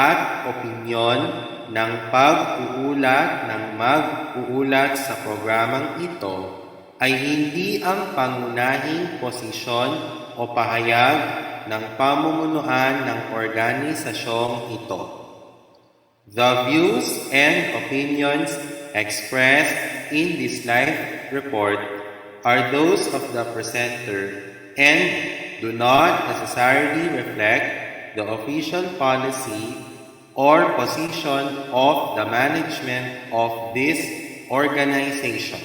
at opinyon ng pag-uulat ng mag-uulat sa programang ito ay hindi ang pangunahing posisyon o pahayag ng pamumunuan ng organisasyong ito. The views and opinions expressed in this live report are those of the presenter and do not necessarily reflect the official policy or position of the management of this organization.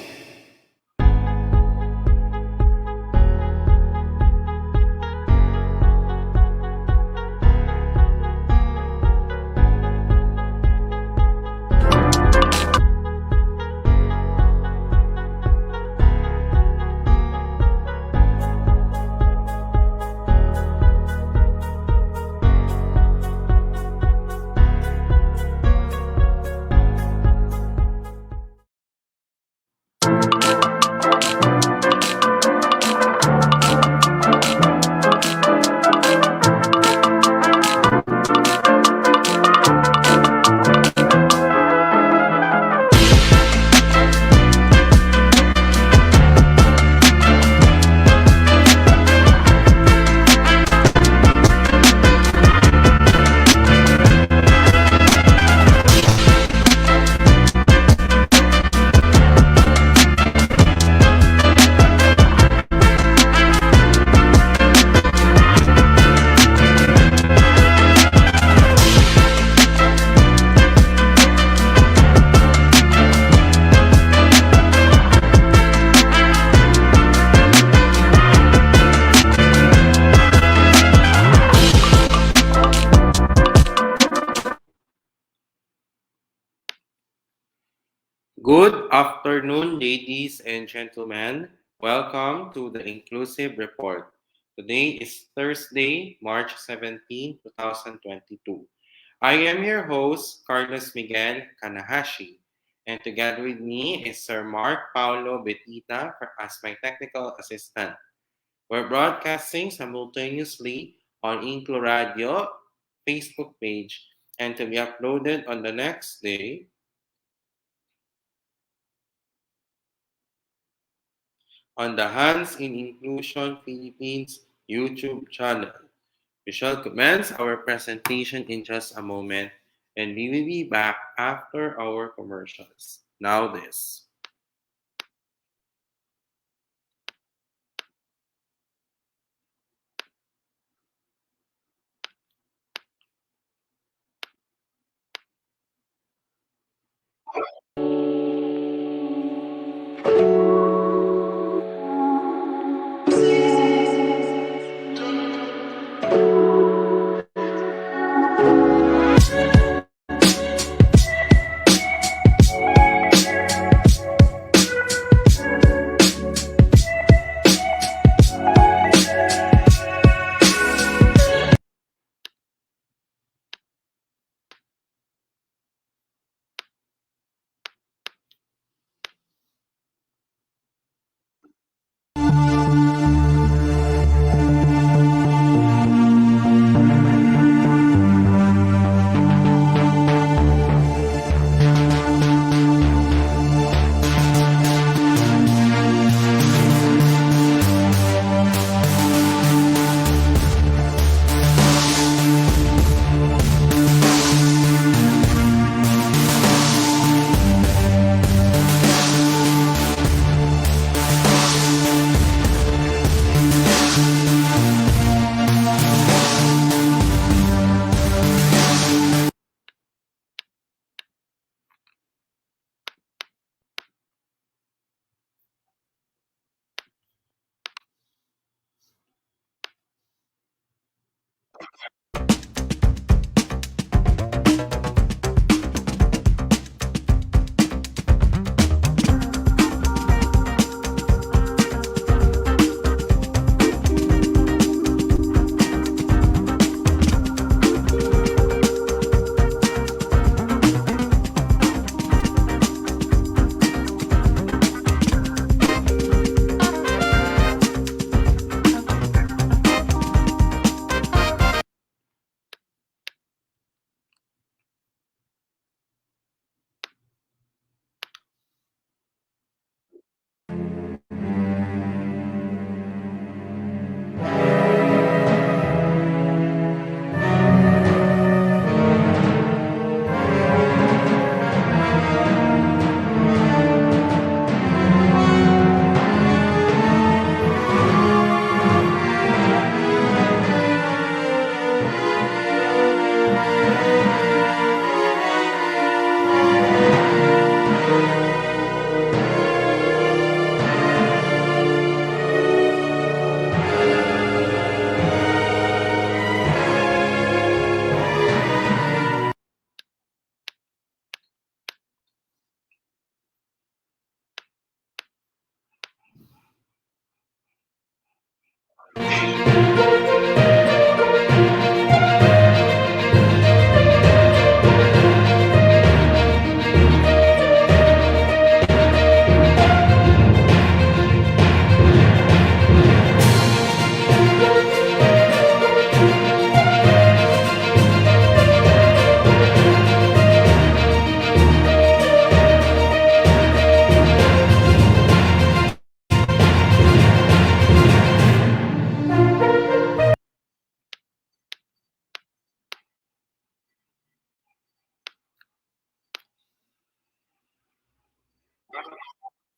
Good afternoon, ladies and gentlemen. Welcome to the Inclusive Report. Today is Thursday, March 17, 2022. I am your host, Carlos Miguel Kanahashi, and together with me is Sir Mark Paulo Betita as my technical assistant. We're broadcasting simultaneously on InkluRadio Facebook page and to be uploaded on the next day on the Hands in Inclusion Philippines YouTube channel. We shall commence our presentation in just a moment, and we will be back after our commercials. Now this.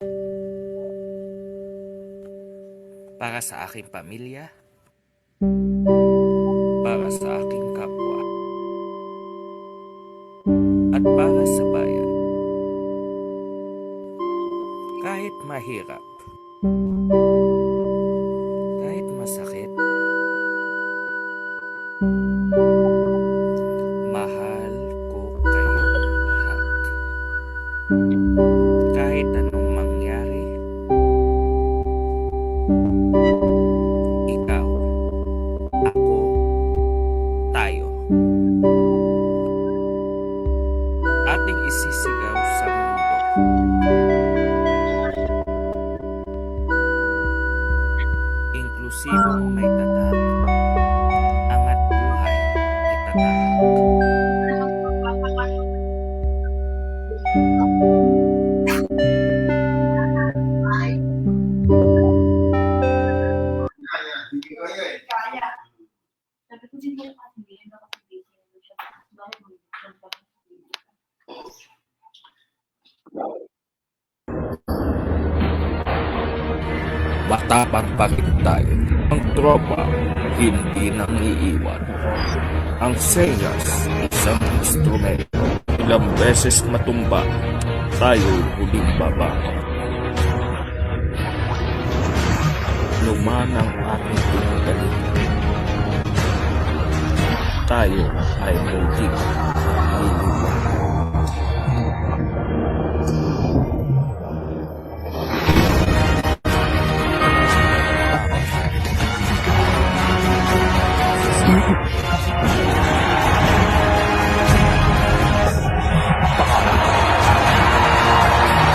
Para sa aking pamilya, para sa aking kapwa, at para sa bayan. Kahit mahirap, kahit masakit, mahal ko kayong lahat. Kahit anong mangyari, ikaw, ako, tayo. Ating isisigaw sa mundo. Inklusibong may tatak, angat buhay, itatahak. Matapang pa rin tayo. Ang tropa, hindi nang iiwan. Ang senyas, isang instrumento. Ilang beses matumba, tayo'y huling babangon. Luman ang ating pinagaling. Tayo ay muling liliwan.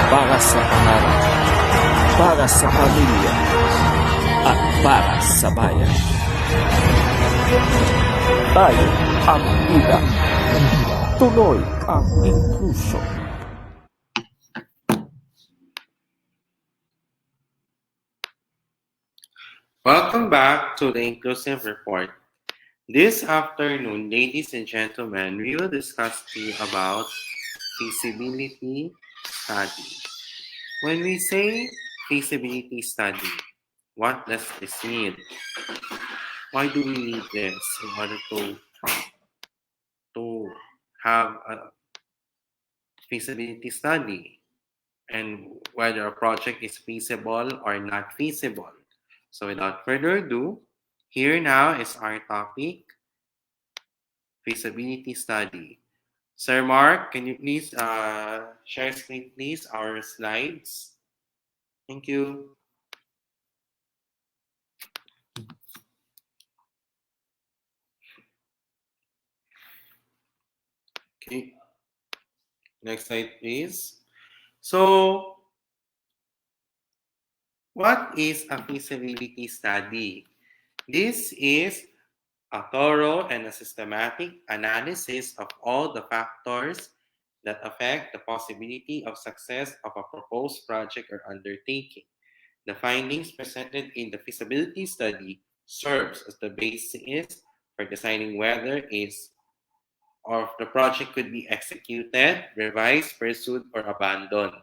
Para sa pangarap, para sa pamilya, at para sa bayan. Tayo ang ida. Tuloy ang inclusion. Welcome back to the Inclusive Report. This afternoon, ladies and gentlemen, we will discuss to you about feasibility study. When we say feasibility study, what does this mean? Why do we need this in order to have a feasibility study and whether a project is feasible or not feasible? So without further ado, here now is our topic, feasibility study. Sir Mark, can you please share screen, please, our slides? Thank you. Okay. Next slide, please. So, what is a feasibility study? This is a thorough and a systematic analysis of all the factors that affect the possibility of success of a proposed project or undertaking. The findings presented in the feasibility study serves as the basis for deciding whether the project could be executed, revised, pursued, or abandoned.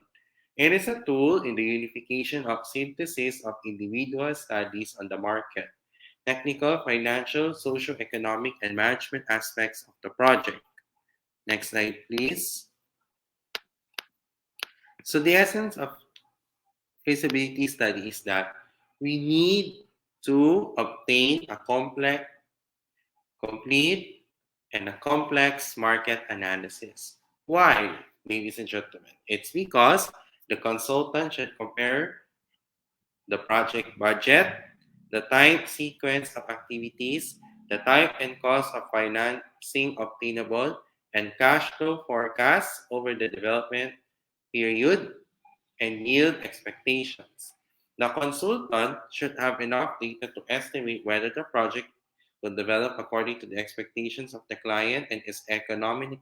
It is a tool in the unification of synthesis of individual studies on the market, technical, financial, socio-economic, and management aspects of the project. Next slide, please. So the essence of feasibility study is that we need to obtain a complete, and a complex market analysis. Why, ladies and gentlemen? It's because the consultant should compare the project budget, the time sequence of activities, the type and cost of financing obtainable, and cash flow forecasts over the development period and yield expectations. The consultant should have enough data to estimate whether the project will develop according to the expectations of the client and is economically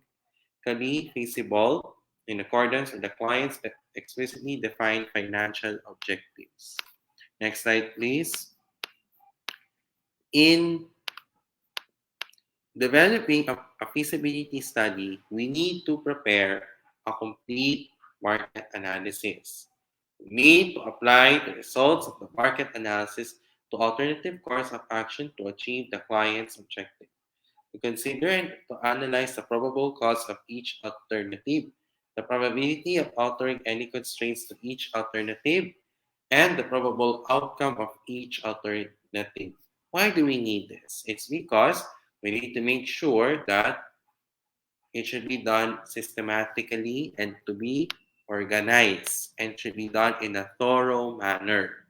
feasible in accordance with the client's explicitly defined financial objectives. Next slide, please. In developing a feasibility study, we need to prepare a complete market analysis. We need to apply the results of the market analysis to alternative course of action to achieve the client's objective. To consider and to analyze the probable cost of each alternative, the probability of altering any constraints to each alternative, and the probable outcome of each alternative. Why do we need this? It's because we need to make sure that it should be done systematically and to be organized and should be done in a thorough manner.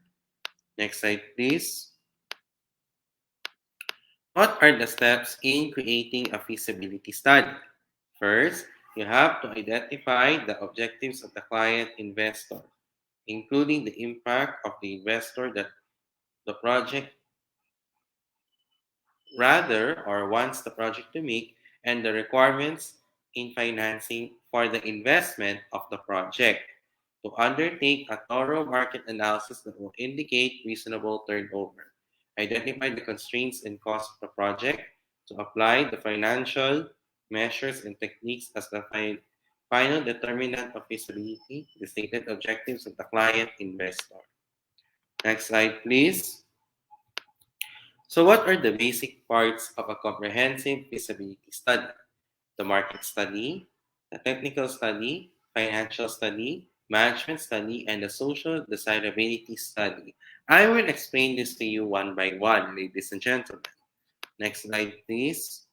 Next slide, please. What are the steps in creating a feasibility study? First, you have to identify the objectives of the client investor, including the impact of the investor that the project rather or wants the project to make and the requirements in financing for the investment of the project. To undertake a thorough market analysis that will indicate reasonable turnover. Identify the constraints and costs of the project. To apply the financial measures and techniques as the final determinant of feasibility, the stated objectives of the client investor. Next slide, please. So, what are the basic parts of a comprehensive feasibility study? The market study, the technical study, financial study, management study, and the social desirability study. I will explain this to you one by one, ladies and gentlemen. Next slide, please.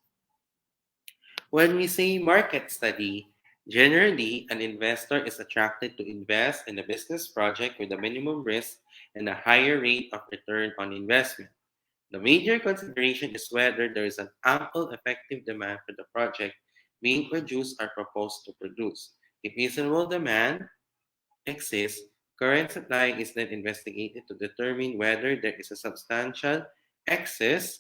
When we say market study, generally an investor is attracted to invest in a business project with a minimum risk and a higher rate of return on investment. The major consideration is whether there is an ample effective demand for the project being produced or proposed to produce. If reasonable demand exists, current supply is then investigated to determine whether there is a substantial excess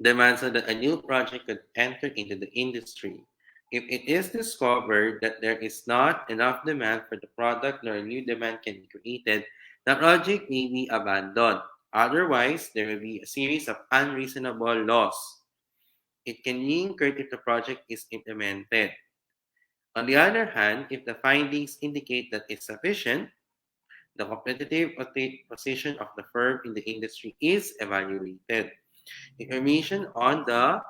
demand so that a new project could enter into the industry. If it is discovered that there is not enough demand for the product nor a new demand can be created, the project may be abandoned. Otherwise, there will be a series of unreasonable loss. It can be incurred if the project is implemented. On the other hand, if the findings indicate that it's sufficient, the competitive position of the firm in the industry is evaluated. Information on the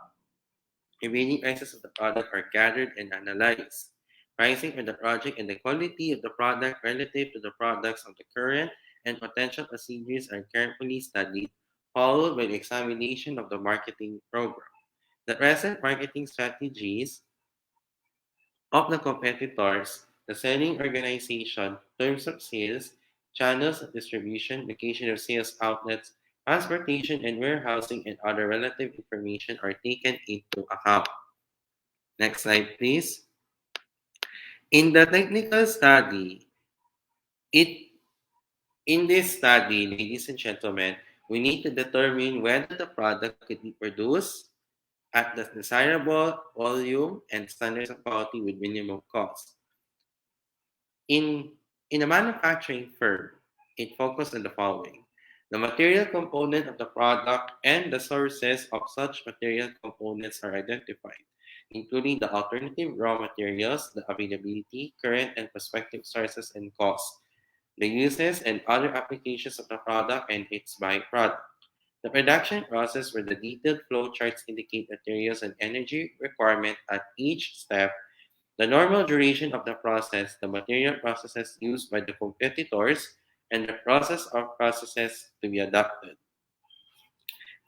remaining prices of the product are gathered and analyzed. Pricing for the project and the quality of the product relative to the products of the current and potential procedures are carefully studied, followed by the examination of the marketing program. The present marketing strategies of the competitors, the selling organization, terms of sales, channels of distribution, location of sales outlets, transportation and warehousing, and other relative information are taken into account. Next slide, please. In the technical study, it in this study, ladies and gentlemen, we need to determine whether the product could be produced at the desirable volume and standards of quality with minimum cost. In, in a manufacturing firm, it focuses on the following. The material component of the product and the sources of such material components are identified, including the alternative raw materials, the availability, current and prospective sources and costs, the uses and other applications of the product and its byproduct. The production process where the detailed flow charts indicate materials and energy requirement at each step, the normal duration of the process, the material processes used by the competitors, and the process of processes to be adopted.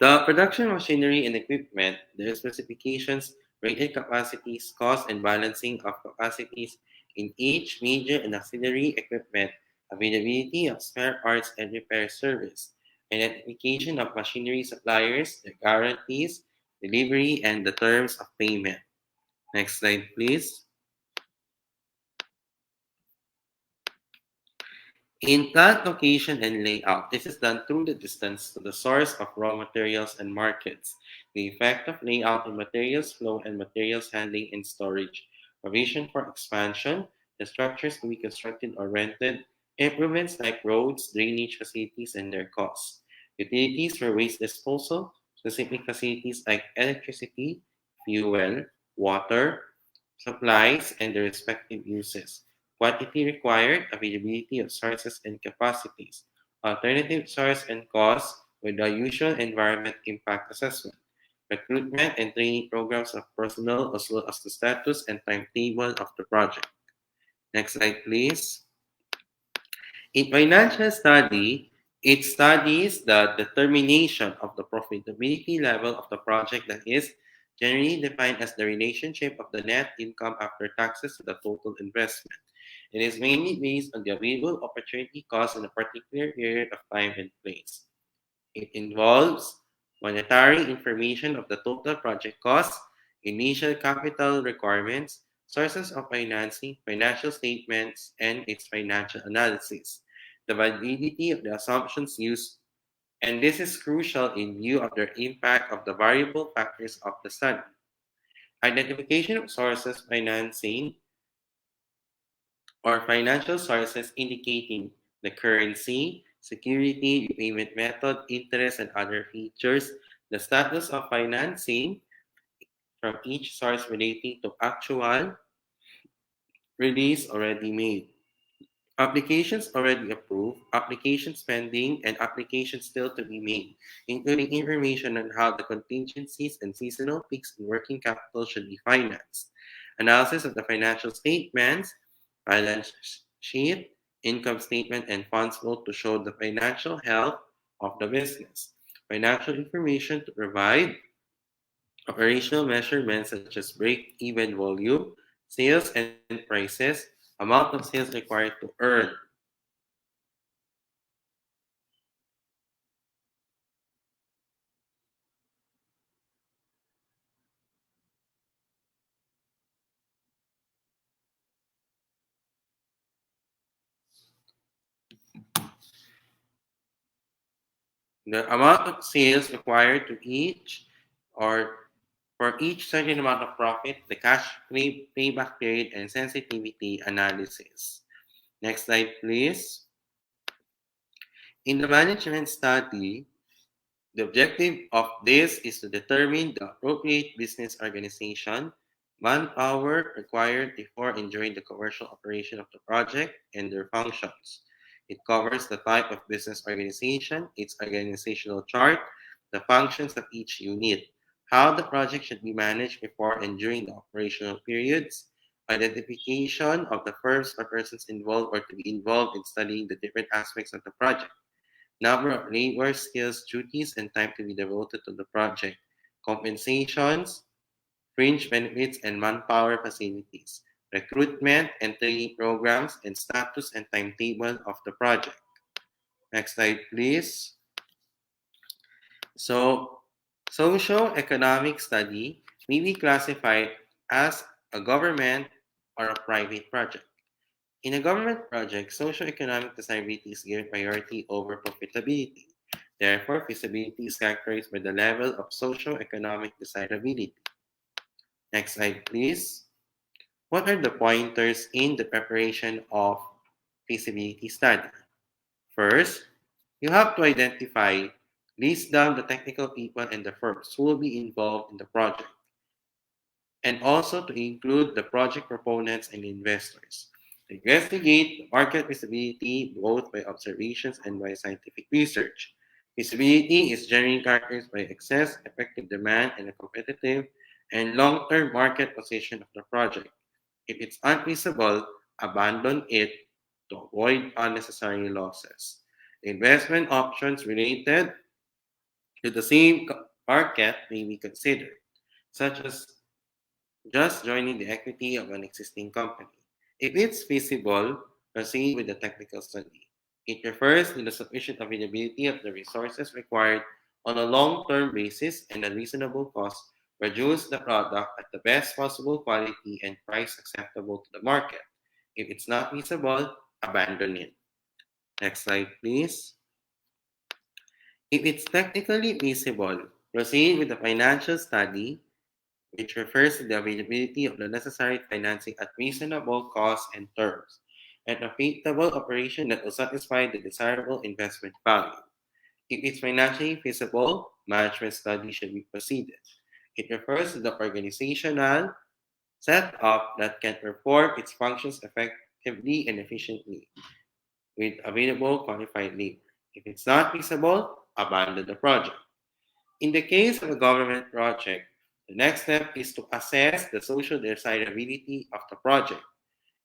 The production machinery and equipment, their specifications, rated capacities, cost and balancing of capacities in each major and auxiliary equipment, availability of spare parts and repair service, identification of machinery suppliers, their guarantees, delivery, and the terms of payment. Next slide, please. In plant location and layout, this is done through the distance to the source of raw materials and markets, the effect of layout in materials flow and materials handling and storage, provision for expansion, the structures to be constructed or rented, improvements like roads, drainage facilities, and their costs, utilities for waste disposal, specific facilities like electricity, fuel, water, supplies, and their respective uses. quantity required, availability of sources and capacities, alternative source and cost with the usual environment impact assessment, recruitment and training programs of personnel as well as the status and timetable of the project. Next slide, please. In financial study, it studies the determination of the profitability level of the project that is generally defined as the relationship of the net income after taxes to the total investment. It is mainly based on the available opportunity cost in a particular period of time and place. It involves monetary information of the total project cost, initial capital requirements, sources of financing, financial statements, and its financial analysis, the validity of the assumptions used, and this is crucial in view of the impact of the variable factors of the study. Identification of sources, financing, or financial sources indicating the currency, security, repayment method, interest, and other features, the status of financing from each source relating to actual release already made. Applications already approved, applications pending, and applications still to be made, including information on how the contingencies and seasonal peaks in working capital should be financed. Analysis of the financial statements, balance sheet, income statement, and funds flow to show the financial health of the business. Financial information to provide operational measurements such as break-even volume, sales and prices, amount of sales required to earn. The amount of sales required to each or for each certain amount of profit, the payback period, and sensitivity analysis. Next slide, please. In the management study, the objective of this is to determine the appropriate business organization, manpower required before and during the commercial operation of the project, and their functions. It covers the type of business organization, its organizational chart, the functions of each unit, how the project should be managed before and during the operational periods, identification of the firms or persons involved or to be involved in studying the different aspects of the project, number of labor, skills, duties, and time to be devoted to the project, compensations, fringe benefits, and manpower facilities, recruitment and training programs, and status and timetable of the project. Next slide, please. So, socio-economic study may be classified as a government or a private project. In a government project, socioeconomic desirability is given priority over profitability. Therefore, feasibility is characterized by the level of socioeconomic desirability. Next slide, please. What are the pointers in the preparation of feasibility study? First, you have to identify, list down the technical people and the firms who will be involved in the project, and also to include the project proponents and investors. Investigate the market feasibility both by observations and by scientific research. Feasibility is generally characterized by excess, effective demand, and a competitive and long-term market position of the project. If it's unfeasible, abandon it to avoid unnecessary losses. Investment options related to the same market may be considered, such as just joining the equity of an existing company. If it's feasible, proceed with the technical study. It refers to the sufficient availability of the resources required on a long-term basis and a reasonable cost, produce the product at the best possible quality and price acceptable to the market. If it's not feasible, abandon it. Next slide, please. If it's technically feasible, proceed with the financial study, which refers to the availability of the necessary financing at reasonable cost and terms, and a feasible operation that will satisfy the desirable investment value. If it's financially feasible, management study should be proceeded. It refers to the organizational setup that can perform its functions effectively and efficiently with available qualified labor. If it's not feasible, abandon the project. In the case of a government project, the next step is to assess the social desirability of the project.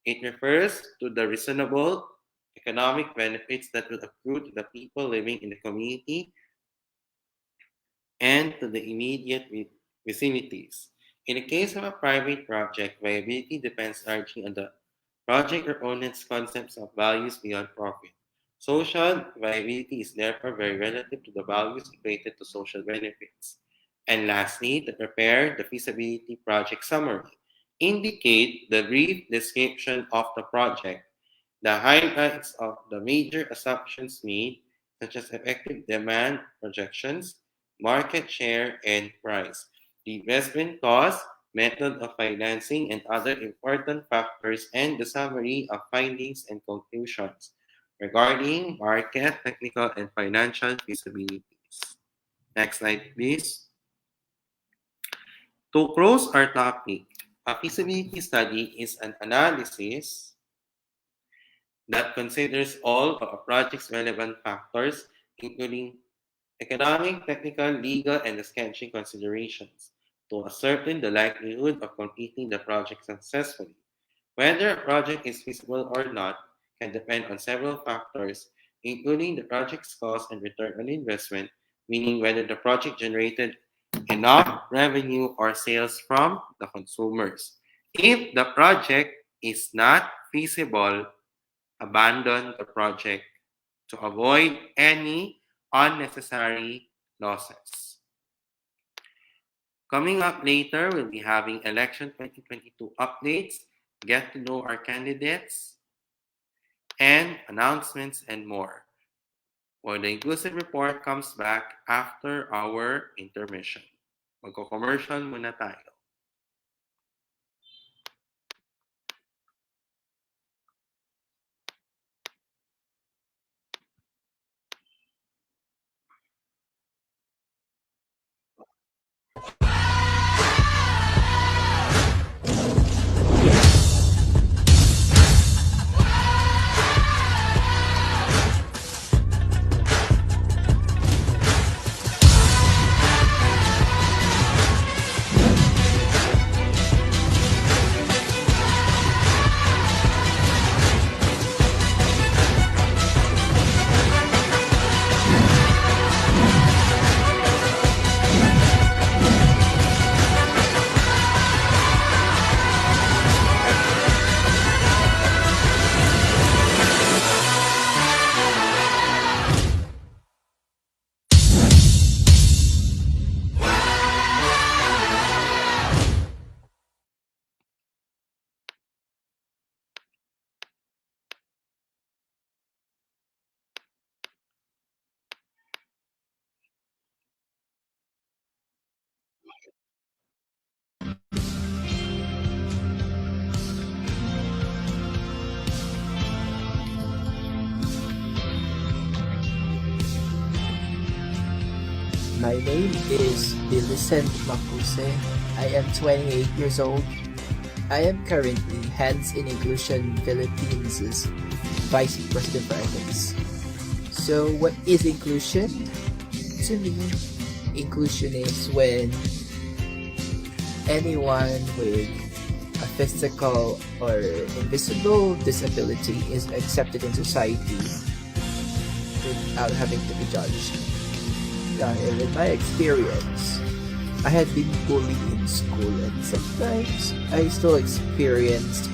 It refers to the reasonable economic benefits that will accrue to the people living in the community and to the immediate vicinities. In the case of a private project, viability depends largely on the project proponent's concepts of values beyond profit. Social viability is therefore very relative to the values equated to social benefits. And lastly, to prepare the feasibility project summary. Indicate the brief description of the project, the highlights of the major assumptions made, such as effective demand projections, market share, and price, the investment cost, method of financing, and other important factors, and the summary of findings and conclusions regarding market, technical, and financial feasibilities. Next slide, please. To close our topic, a feasibility study is an analysis that considers all of a project's relevant factors, including economic, technical, legal, and sketching considerations, to ascertain the likelihood of completing the project successfully. Whether a project is feasible or not can depend on several factors, including the project's cost and return on investment, meaning whether the project generated enough revenue or sales from the consumers. If the project is not feasible, abandon the project to avoid any unnecessary losses. Coming up later, we'll be having election 2022 updates, get to know our candidates, and announcements and more. Or the inclusive report comes back after our intermission. Magko-commercial muna tayo. My name is Millicent Mapuse. I am 28 years old. I am currently hands in Inclusion Pilipinas' Vice President for Ethics. So what is inclusion? To me, inclusion is when anyone with a physical or invisible disability is accepted in society without having to be judged. In my experience, I had been bullied in school and sometimes I still experienced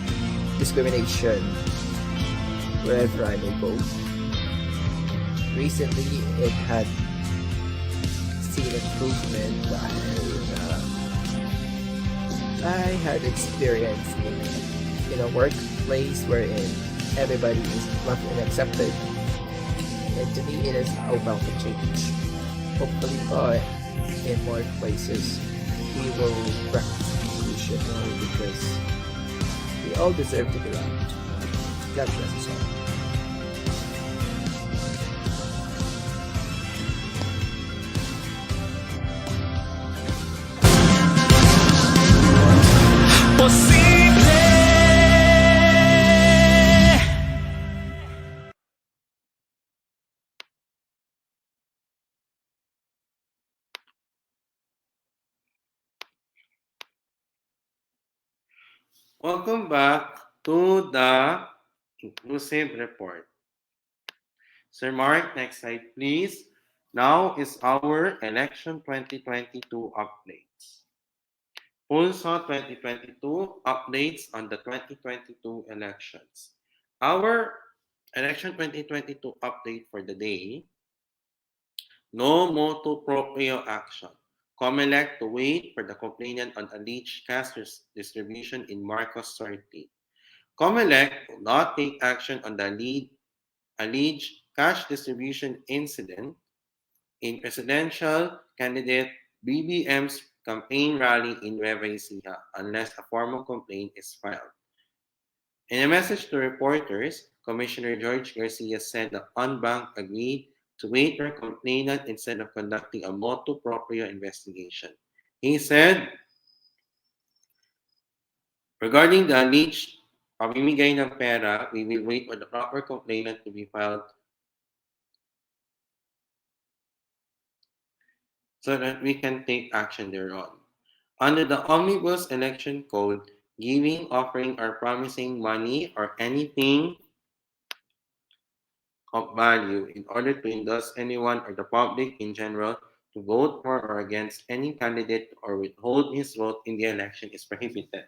discrimination wherever I may go. Recently, it had seen improvement while I had experience in a workplace wherein everybody is loved and accepted. And to me, it is about to change. Hopefully, in more places, we will practice inclusion more because we all deserve to be loved. God bless us all. Welcome back to the Inclusive Report. Sir Mark, next slide please. Now is our election 2022 updates. Also 2022 updates on the 2022 elections. Our election 2022 update for the day: no motu proprio action. COMELEC to wait for the complainant on alleged cash distribution in Marcos 30. COMELEC will not take action on the alleged cash distribution incident in presidential candidate BBM's campaign rally in Nueva Ecija unless a formal complaint is filed. In a message to reporters, Commissioner George Garcia said the OnBank agreed to wait for complainant instead of conducting a motu proprio investigation. He said, regarding the alleged pamimigay ng pera, we will wait for the proper complainant to be filed so that we can take action thereon. Under the Omnibus Election Code, giving, offering, or promising money or anything of value in order to induce anyone or the public in general to vote for or against any candidate or withhold his vote in the election is prohibited.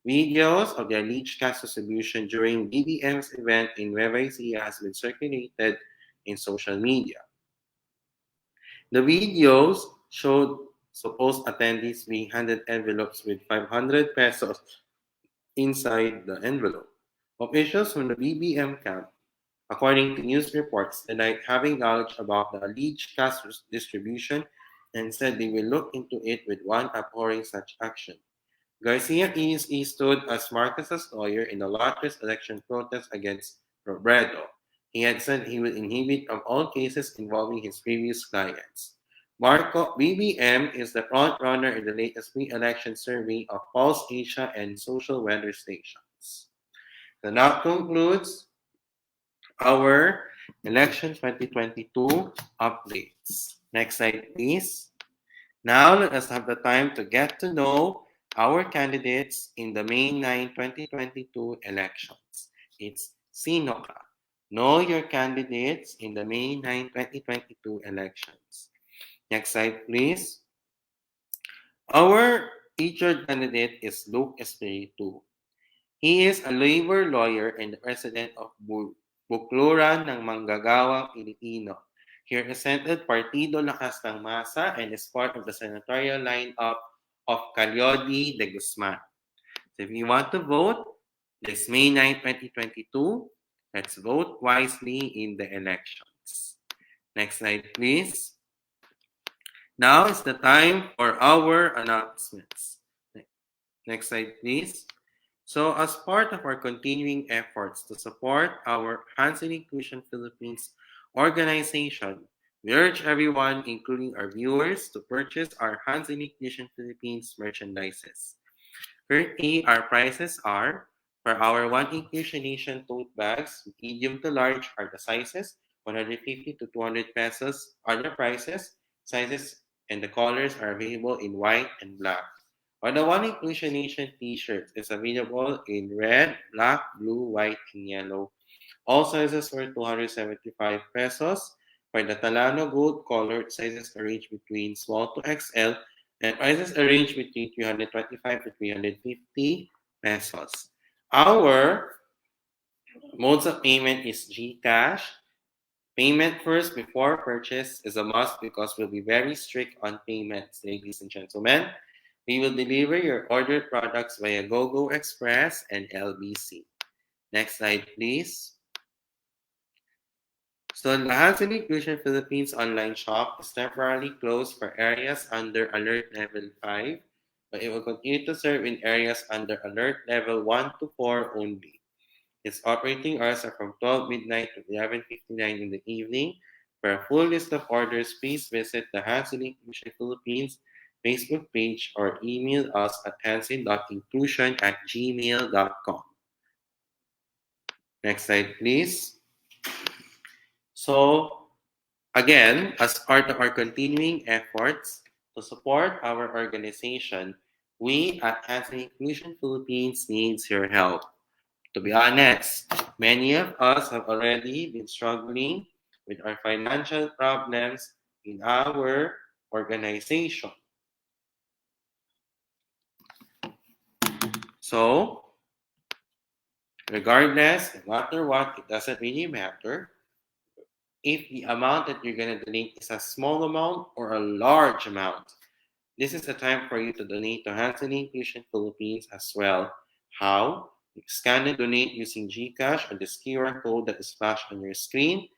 Videos of the alleged cash distribution during BBM's event in Nueva Ecija has been circulated in social media. The videos showed supposed attendees being handed envelopes with 500 pesos inside the envelope. Officials from the BBM camp, according to news reports, denied having knowledge about the alleged cash distribution and said they will look into it with one abhorring such action. Garcia previously stood as Marcos's lawyer in the latest election protest against Robredo. He had said he would inhibit from all cases involving his previous clients. BBM is the front-runner in the latest pre-election survey of Pulse Asia and social weather stations. So that concludes our election 2022 updates. Next slide, please. Now let us have the time to get to know our candidates in the May 9, 2022 elections. It's Sino Ka? Know your candidates in the May 9, 2022 elections. Next slide, please. Our featured candidate is Luke Espiritu. He is a labor lawyer and the president of Bukluran ng Manggagawang Pilipino. He represented Partido Lakas ng Masa and is part of the senatorial lineup of Calyodi de Guzman. So if you want to vote this May 9, 2022, let's vote wisely in the elections. Next slide, please. Now is the time for our announcements. Next slide, please. So as part of our continuing efforts to support our Hands in Inclusion Philippines organization, we urge everyone, including our viewers, to purchase our Hands in Inclusion Philippines merchandises. Currently, our prices are, for our 1 Inclusion Nation tote bags, medium to large are the sizes, 150 to 200 pesos are the prices. Sizes and the colors are available in white and black. Or the 1 Inclusion Nation t-shirt is available in red, black, blue, white, and yellow. All sizes were 275 pesos. For the Talano Gold colored, sizes are range between small to XL and prices are range between 325 to 350 pesos. Our modes of payment is GCash. Payment first before purchase is a must because we'll be very strict on payments, ladies and gentlemen. We will deliver your ordered products via GoGo Express and LBC. Next slide, please. So the Hands in Inclusion Philippines online shop is temporarily closed for areas under Alert Level 5, but it will continue to serve in areas under Alert Level 1 to 4 only. Its operating hours are from 12 midnight to 11:59 in the evening. For a full list of orders, please visit the Hands in Inclusion Philippines Facebook page or email us at hansin.inclusion@gmail.com. Next slide, please. So, again, as part of our continuing efforts to support our organization, We at HNI Inclusion Philippines needs your help. To be honest, many of us have already been struggling with our financial problems in our organization. So, regardless, no matter what, it doesn't really matter if the amount that you're going to donate is a small amount or a large amount. This is the time for you to donate to HNI Inclusion Philippines as well. How? You scan and donate using GCash or the QR code that is flashed on your screen.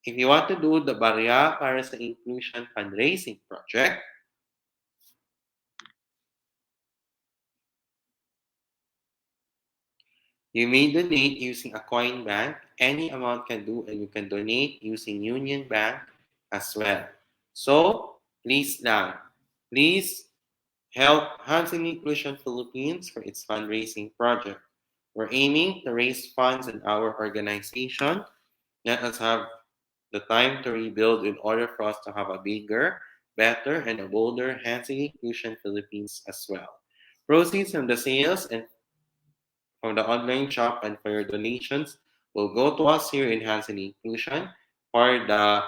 If you want to do the Barya para sa Inclusion Fundraising Project, you may donate using a coin bank. Any amount can do, and you can donate using Union Bank as well. So, please help Hansen Inclusion Philippines for its fundraising project. We're aiming to raise funds in our organization. Let us have the time to rebuild in order for us to have a bigger, better, and a bolder Hansen Inclusion Philippines as well. Proceeds from the sales and from the online shop and for your donations will go to us here in Hansen Inclusion for the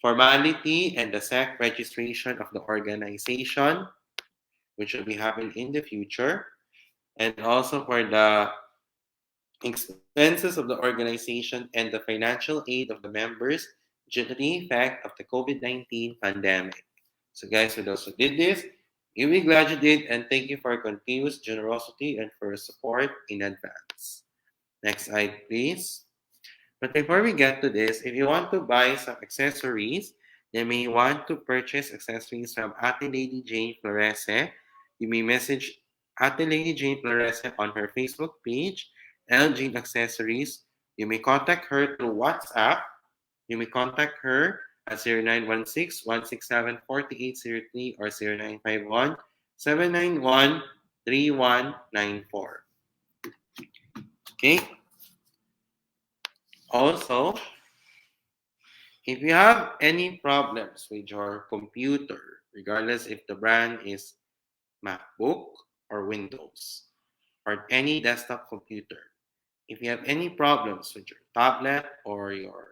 formality and the SEC registration of the organization, which will be happening in the future, and also for the expenses of the organization and the financial aid of the members due to the effect of the COVID-19 pandemic. So guys, for those who did this, you be glad you did, and thank you for your continuous generosity and for your support in advance. Next slide, please. But before we get to this, if you want to buy some accessories, you may want to purchase accessories from Ate Lady Jane Florese. You may message Ate Lady Jane Florese on her Facebook page, L Jane Accessories. You may contact her through WhatsApp. You may contact her at 0916-167-4803 or 0951-791-3194. Okay? Also, if you have any problems with your computer, regardless if the brand is MacBook or Windows or any desktop computer, if you have any problems with your tablet or your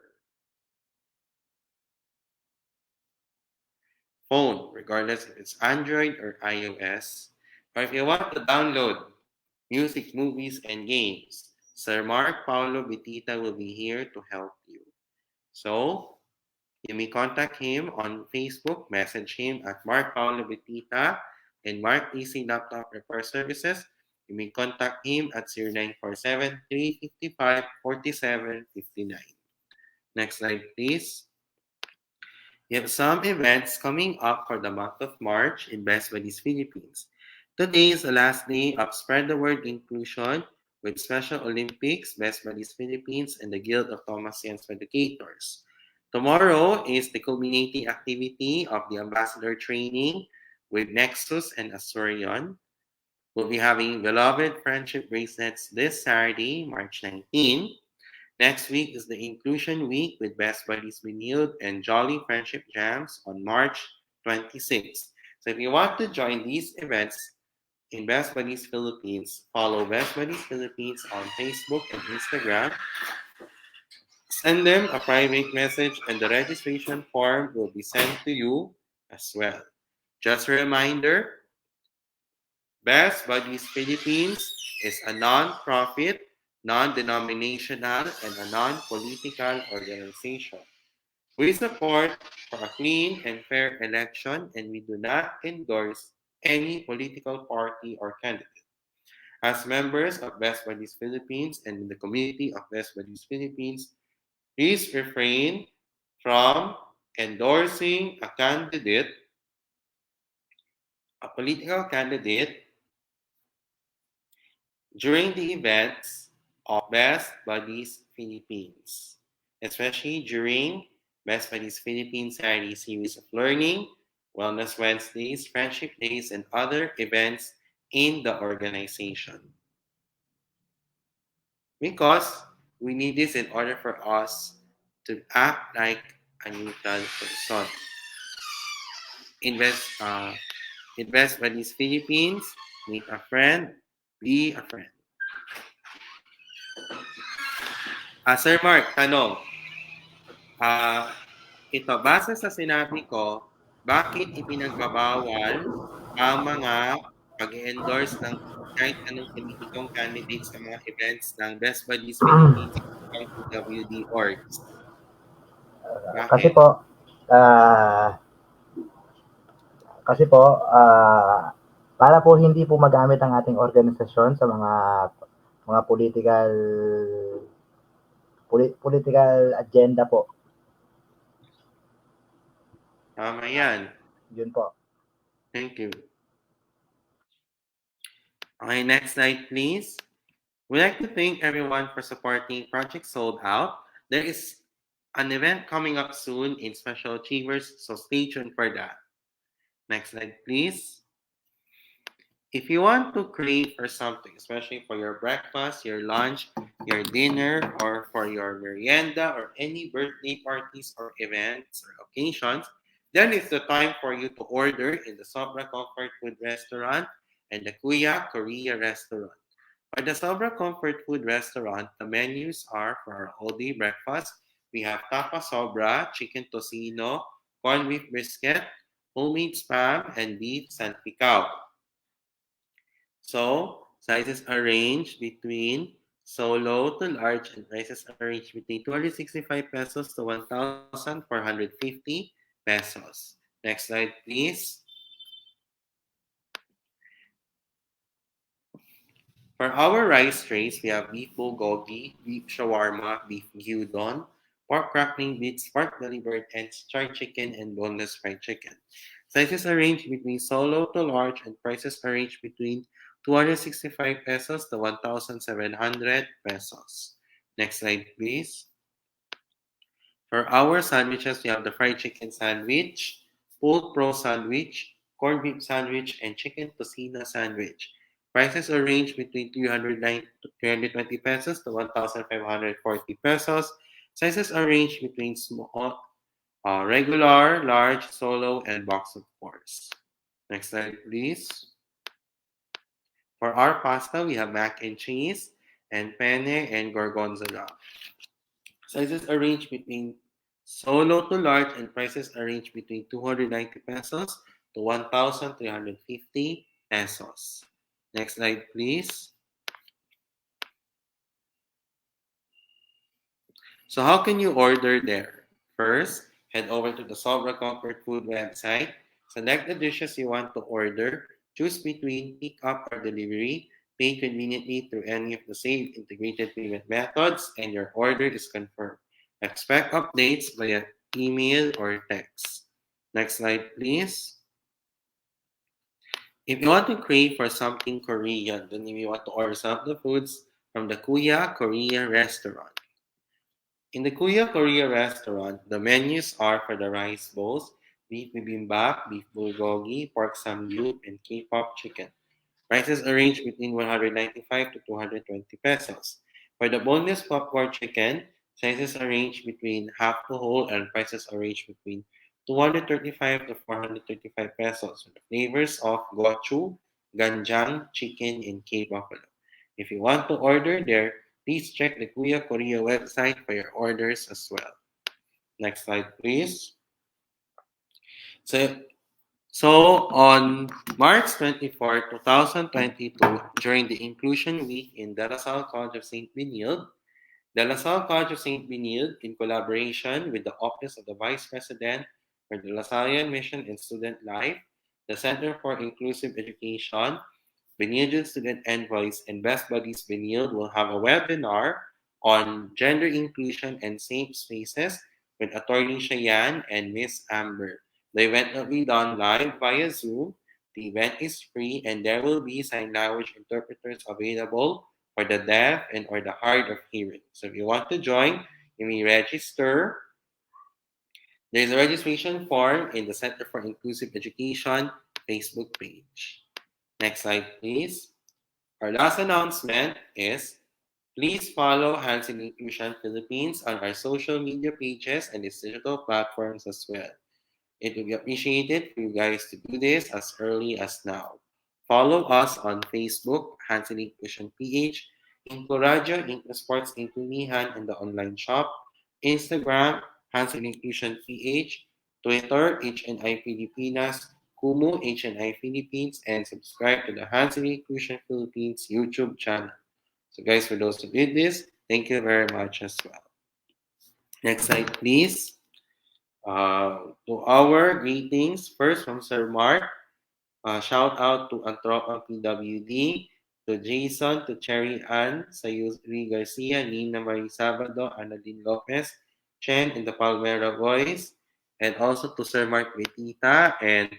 phone, regardless if it's Android or iOS, or if you want to download music, movies, and games, Sir Mark Paulo Bitita will be here to help you. So, you may contact him on Facebook, message him at Mark Paulo Bitita and Mark PC Laptop Repair Services. You may contact him at 0947-355-4759. Next slide, please. You have some events coming up for the month of March in Best Buddies Philippines. Today is the last day of Spread the Word Inclusion with Special Olympics, Best Buddies Philippines, and the Guild of Thomasians Educators. Tomorrow is the culminating activity of the ambassador training with Nexus and Asturion. We'll be having Beloved Friendship Bracelets this Saturday, March 19. Next week is the Inclusion Week with Best Buddies Renewed and Jolly Friendship Jams on March 26. So if you want to join these events in Best Buddies Philippines, follow Best Buddies Philippines on Facebook and Instagram. Send them a private message and the registration form will be sent to you as well. Just a reminder, Best Buddies Philippines is a non-profit, non-denominational, and a non-political organization. We support for a clean and fair election and we do not endorse any political party or candidate. As members of Best Buddies Philippines and in the community of Best Buddies Philippines, please refrain from endorsing a political candidate during the events of Best Buddies Philippines, especially during Best Buddies Philippines Saturday series of learning, Wellness Wednesdays, Friendship Days, and other events in the organization. Because we need this in order for us to act like a neutral person. Invest Buddies Philippines Meet a friend, be a friend. Sir Mark, tanong. Ah, ito, base sa sinabi ko, bakit ipinagbabawal ang mga pag-endorse ng kahit anong politikong candidate sa mga events ng Best Buddies Philippines at PWD orgs? Kasi Bakit? po, ah, kasi po, para po hindi po magamit ang ating organisasyon sa mga political agenda po. Tama yan. Yun po. Thank you. Okay, next slide, please. We'd like to thank everyone for supporting Project Sold Out. There is an event coming up soon in Special Achievers, so stay tuned for that. Next slide, please. If you want to crave for something, especially for your breakfast, your lunch, your dinner, or for your merienda, or any birthday parties or events or occasions, then it's the time for you to order in the Sobra Comfort Food Restaurant and the Kuya Korea Restaurant. For the Sobra Comfort Food Restaurant, the menus are for our all-day breakfast. We have tapa sobra, chicken tocino, corned beef brisket, homemade spam, and beef sanpicao. So, sizes are ranged between solo to large and prices are ranged between 265 pesos to 1,450 pesos. Next slide, please. For our rice trays, we have beef bulgogi, beef shawarma, beef gyudon, pork crackling bits, pork belly bird, and charred chicken and boneless fried chicken. Sizes are ranged between solo to large and prices are ranged between 265 pesos to 1,700 pesos. Next slide, please. For our sandwiches, we have the fried chicken sandwich, pulled pro sandwich, corned beef sandwich, and chicken tocino sandwich. Prices are range between 320 pesos to 1,540 pesos. Sizes are range between small, regular, large, solo, and box of course. Next slide, please. For our pasta, we have mac and cheese, and penne and gorgonzola. Sizes are ranged between solo to large, and prices are ranged between 290 pesos to 1,350 pesos. Next slide, please. So how can you order there? First, head over to the Sobra Comfort Food website. Select the dishes you want to order. Choose between pick up or delivery. Pay conveniently through any of the same integrated payment methods, and your order is confirmed. Expect updates via email or text. Next slide, please. If you want to crave for something Korean, then you want to order some of the foods from the Kuya Korea restaurant. In the Kuya Korea restaurant, the menus are for the rice bowls, beef bibimbap, beef bulgogi, pork samgyup, and K-pop chicken. Prices are ranged between 195 to 220 pesos. For the boneless popcorn chicken, sizes are ranged between half to whole and prices are ranged between 235 to 435 pesos with the flavors of gochu, ganjang, chicken, and K-buffalo. If you want to order there, please check the Kuya Korea website for your orders as well. Next slide, please. So, so on March 24, 2022, during the Inclusion Week in De La Salle College of St. Benilde, De La Salle College of St. Benilde, in collaboration with the Office of the Vice President for the Lasallian Mission and Student Life, the Center for Inclusive Education, Benilde Student Envoys, and Best Buddies Benilde will have a webinar on gender inclusion and safe spaces with Attorney Cheyenne and Miss Amber. The event will be done live via Zoom. The event is free and there will be sign language interpreters available for the deaf and or the hard of hearing. So if you want to join, you may register. There's a registration form in the Center for Inclusive Education Facebook page. Next slide, please. Our last announcement is please follow Hands in Inclusion Philippines on our social media pages and its digital platforms as well. It would be appreciated for you guys to do this as early as now. Follow us on Facebook, HNI Inclusion PH, InkluRadyo, InkluSports, InkluNihan, and the online shop. Instagram, HNI Inclusion PH, Twitter, HNI Pilipinas, Kumu, HNI Philippines, and subscribe to the HNI Inclusion Philippines YouTube channel. So guys, for those who did this, thank you very much as well. Next slide, please. To our greetings, first from Sir Mark. Shout out to Antropa PWD, to Jason, to Cherry Ann, Sayuri Garcia, Nina Marie Sabado, Annalyn Lopez, Chen in the Palmera Boys, and also to Sir Mark Betita and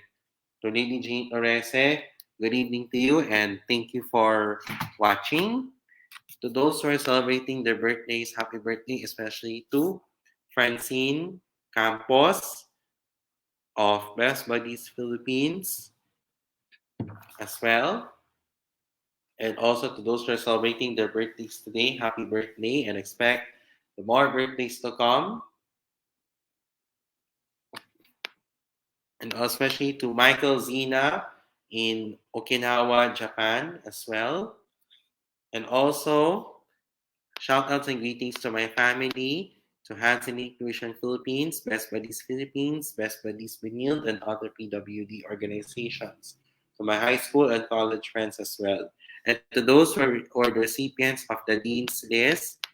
to Lady Jane Orese. Good evening to you and thank you for watching. To those who are celebrating their birthdays, happy birthday, especially to Francine Campos of Best Buddies Philippines as well. And also to those who are celebrating their birthdays today, happy birthday and expect the more birthdays to come. And especially to Michael Zina in Okinawa, Japan as well. And also, shout outs and greetings to my family, to HNI Inclusion Philippines, Best Buddies Philippines, Best Buddies Benilde, and other PWD organizations. To my high school and college friends as well. And to those who are the recipients of the Dean's List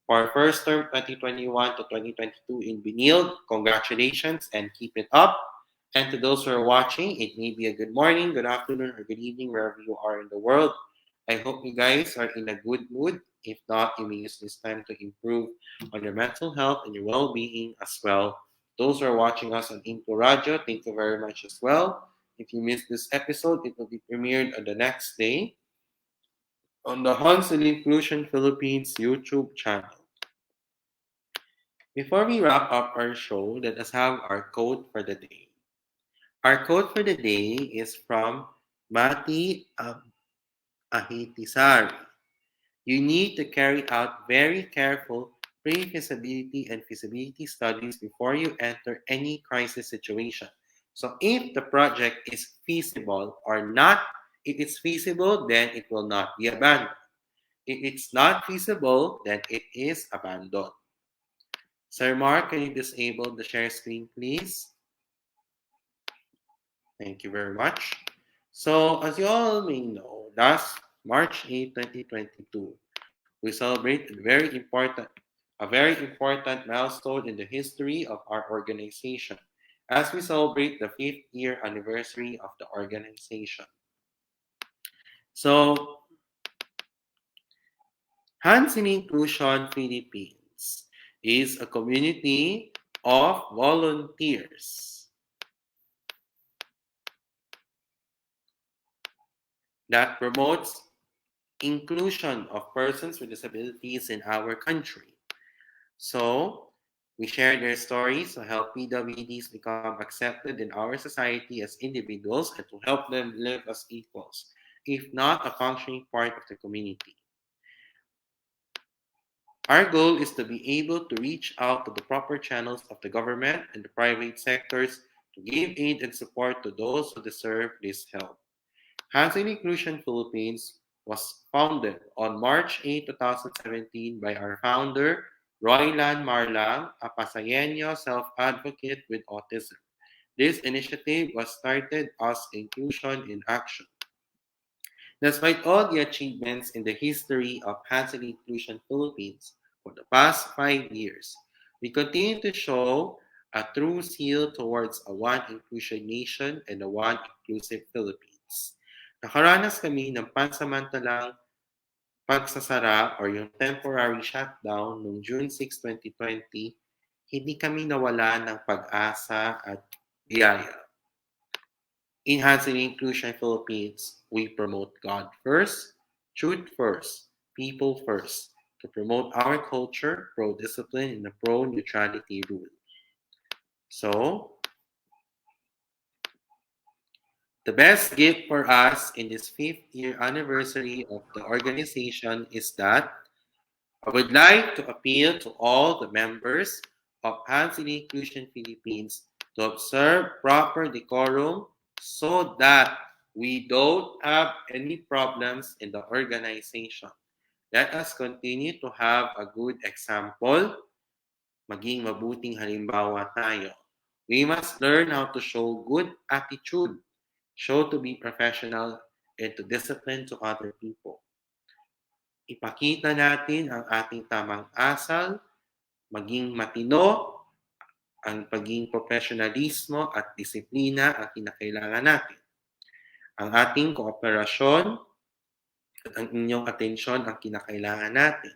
for first term 2021 to 2022 in Benilde, congratulations and keep it up. And to those who are watching, it may be a good morning, good afternoon, or good evening, wherever you are in the world. I hope you guys are in a good mood. If not, you may use this time to improve on your mental health and your well-being as well. Those who are watching us on InkluRadyo, thank you very much as well. If you missed this episode, it will be premiered on the next day on the HNI Inclusion Philippines YouTube channel. Before we wrap up our show, let us have our quote for the day. Our quote for the day is from Mati Ahitisari. You need to carry out very careful pre-feasibility and feasibility studies before you enter any crisis situation. So if the project is feasible or not, if it's feasible, then it will not be abandoned. If it's not feasible, then it is abandoned. Sir Mark, can you disable the share screen, please? Thank you very much. So, as you all may know, last March 8, 2022, we celebrate a very important milestone in the history of our organization as we celebrate the 5th year anniversary of the organization. So, HNI Inclusion Philippines is a community of volunteers that promotes inclusion of persons with disabilities in our country. So, we share their stories to help PWDs become accepted in our society as individuals and to help them live as equals, if not a functioning part of the community. Our goal is to be able to reach out to the proper channels of the government and the private sectors to give aid and support to those who deserve this help. HNI Inclusion Philippines was founded on March 8, 2017 by our founder, Roylan Marlang, a Pasayeño self-advocate with autism. This initiative was started as Inclusion in Action. Despite all the achievements in the history of HNI Inclusion Philippines for the past 5 years, we continue to show a true zeal towards a one inclusion nation and a one inclusive Philippines. Nakaranas kami ng pansamantalang pagsasara or yung temporary shutdown noong June 6, 2020, hindi kami nawala ng pag-asa at biyaya. In HNI Inclusion Philippines, we promote God first, truth first, people first, to promote our culture, pro-discipline, and a pro-neutrality rule. So, the best gift for us in this 5th year anniversary of the organization is that I would like to appeal to all the members of HNI Inclusion Philippines to observe proper decorum so that We don't have any problems in the organization. Let us continue to have a good example, maging mabuting halimbawa tayo. We must learn how to show good attitude, show to be professional, and to discipline to other people. Ipakita natin ang ating tamang asal, maging matino, ang pagiging profesionalismo at disiplina ang kinakailangan natin. Ang ating kooperasyon at ang inyong atensyon ang kinakailangan natin.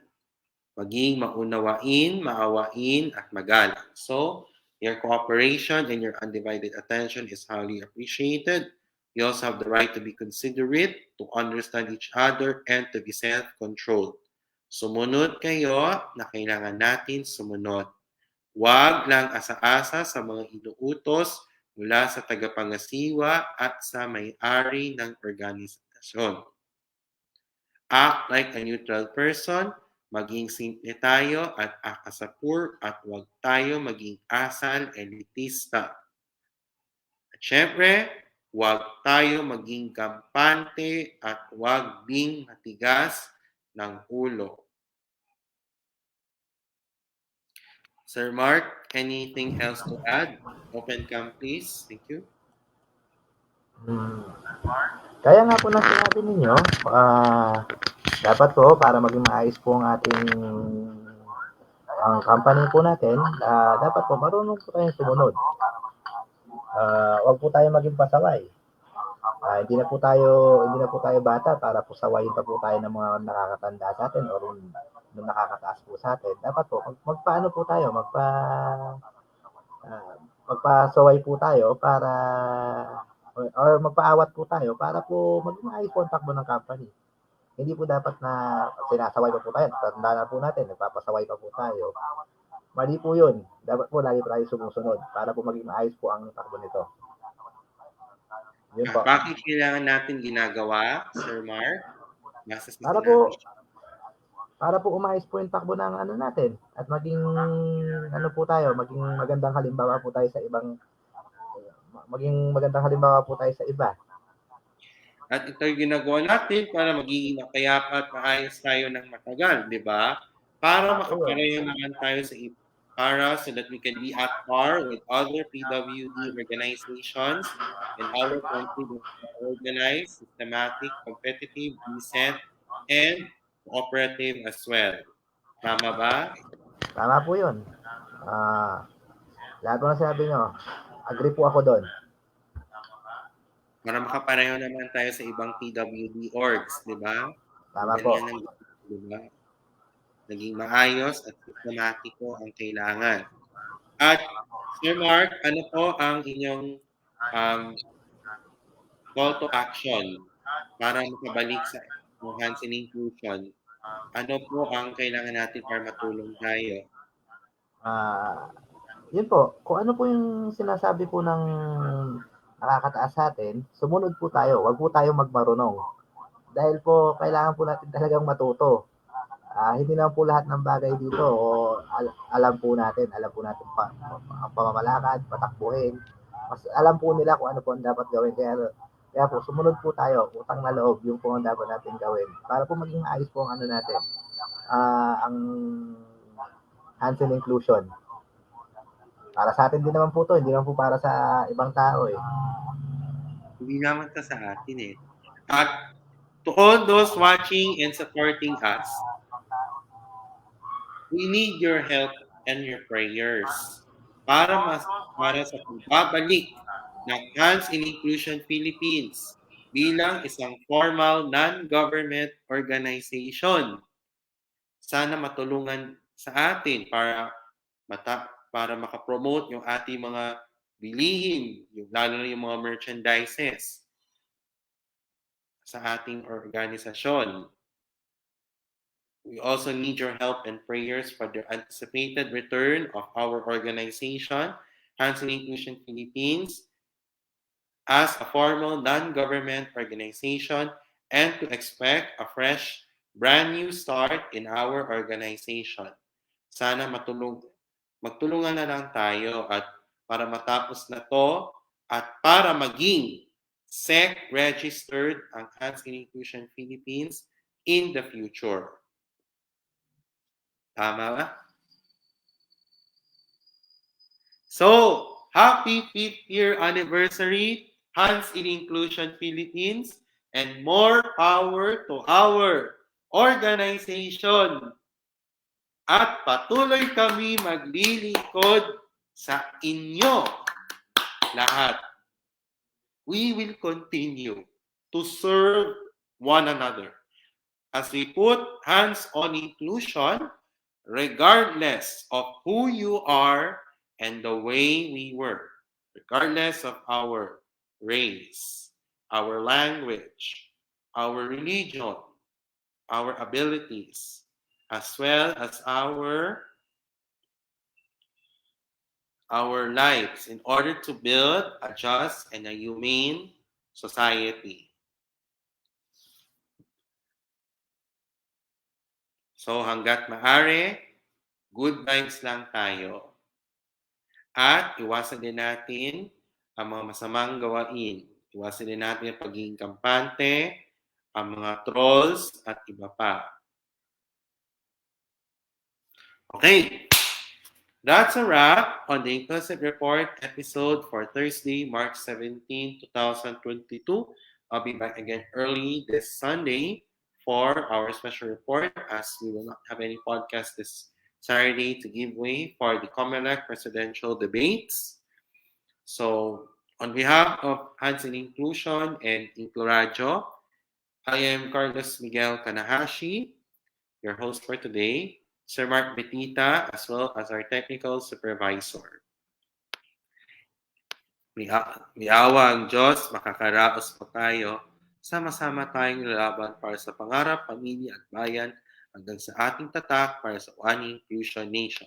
Maging maunawain, maawain, at magalang. So, your cooperation and your undivided attention is highly appreciated. You also have the right to be considerate, to understand each other, and to be self-controlled. Sumunod kayo na kailangan natin sumunod. Huwag lang asa-asa sa mga inuutos mula sa tagapangasiwa at sa may-ari ng organisasyon. Act like a neutral person, maging simple tayo at akasapur at huwag tayo maging asal elitista. At syempre, huwag tayo maging kampante at huwag ding matigas ng ulo. Sir Mark, anything else to add? Open cam, please. Thank you. Kaya nga po ng sinabi ninyo, dapat po para maging maayos po ang company po natin, dapat po marunong po tayong sumunod. Wag po tayo maging pasaway. Hindi na po tayo bata para po sawayin pa po tayo ng mga nakakatanda sa atin o nung nakakataas po sa atin. Dapat po magpaano po tayo, magpasaway po tayo para or magpaawat po tayo para po maging maayos po ang takbo ng company. Hindi po dapat na sinasaway pa po tayo, tanda na po natin, nagpapasaway pa po tayo. Mali po yun. Dapat po lagi tayo sumusunod para po maging maayos po ang takbo nito. Yun po. Bakit kailangan natin ginagawa, Sir Mark? Para po umayos po yung takbo ng ano natin at maging maging magandang halimbawa po tayo sa iba. At ito yung ginagawa natin para magiging mapayapa at maayos tayo ng matagal, di ba? Para makapareho naman tayo so that we can be at par with other PWD organizations in our country that are organized, systematic, competitive, decent, and cooperative as well. Tama ba? Tama po yun. Lahat po na sinabi nyo, agree po ako doon. Para makapareho naman tayo sa ibang PWD orgs, di ba? Tama po. Di ba? Naging maayos at sistematiko ang kailangan. At Sir Mark, ano po ang inyong call to action para makabalik sa enhancing inclusion? Ano po ang kailangan natin para matulong tayo? Yun po, kung ano po yung sinasabi po ng nakakataas sa atin, sumunod po tayo. Huwag po tayong magmarunong. Dahil po, kailangan po natin talagang matuto. Hindi naman po lahat ng bagay dito alam po natin ang pamamalakad, patakbuhin. Mas alam po nila kung ano po ang dapat gawin. Kaya po, sumunod po tayo, utang na loob, yung po ang dapat natin gawin. Para po maging ayos po ang ano natin, ang hands-on inclusion. Para sa atin din naman po to, hindi naman po para sa ibang tao eh. Hindi naman ka sa atin eh. At to all those watching and supporting us, we need your help and your prayers para sa pagbabalik ng Hands in Inclusion Philippines bilang isang formal non-government organization. Sana matulungan sa atin para makapromote yung ating mga bilihin, lalo na yung mga merchandises sa ating organisasyon. We also need your help and prayers for the anticipated return of our organization, Hands in Inclusion Philippines, as a formal non-government organization and to expect a fresh, brand new start in our organization. Sana magtulungan na lang tayo at para matapos na to at para maging SEC registered ang Hands in Inclusion Philippines in the future. Tama ba? So, happy 5th year anniversary, Hands in Inclusion Philippines, and more power to our organization. At patuloy kami maglilingkod sa inyo lahat. We will continue to serve one another as we put hands on inclusion regardless of who you are and the way we work, regardless of our race, our language, our religion, our abilities, as well as our lives in order to build a just and a humane society. So hanggat maaari, good vibes lang tayo. At iwasan din natin ang mga masamang gawain. Iwasan din natin ang pagiging kampante, ang mga trolls, at iba pa. Okay. That's a wrap on the Inclusive Report episode for Thursday, March 17, 2022. I'll be back again early this Sunday for our special report as we will not have any podcast this Saturday to give way for the COMELEC presidential debates. So, on behalf of Hands in Inclusion and InkluRadyo, I am Carlos Miguel Kanahashi, your host for today. Sir Mark Betita, as well as our technical supervisor. May awa ang Diyos, makakaraos pa tayo. Sama-sama tayong lalaban para sa pangarap, pamilya at bayan hanggang sa ating tatak para sa One Inclusion Nation.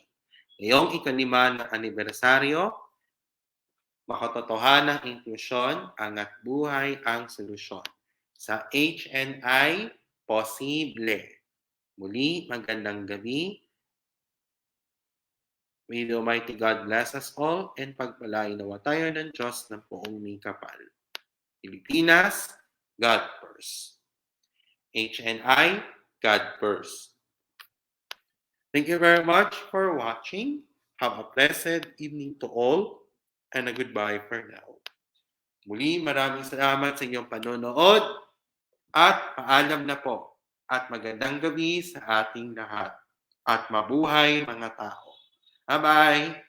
Ngayong ika-5 ng anibersaryo, makatotohanang inklusyon, angat buhay ang solusyon. Sa HNI, posible. Muli, magandang gabi. May the Almighty God bless us all and pagpalain nawa tayo ng Diyos ng buong may kapal. Pilipinas, God first. HNI, God first. Thank you very much for watching. Have a blessed evening to all and a goodbye for now. Muli, maraming salamat sa inyong panonood at paalam na po. At magandang gabi sa ating lahat. At mabuhay mga tao. Bye-bye!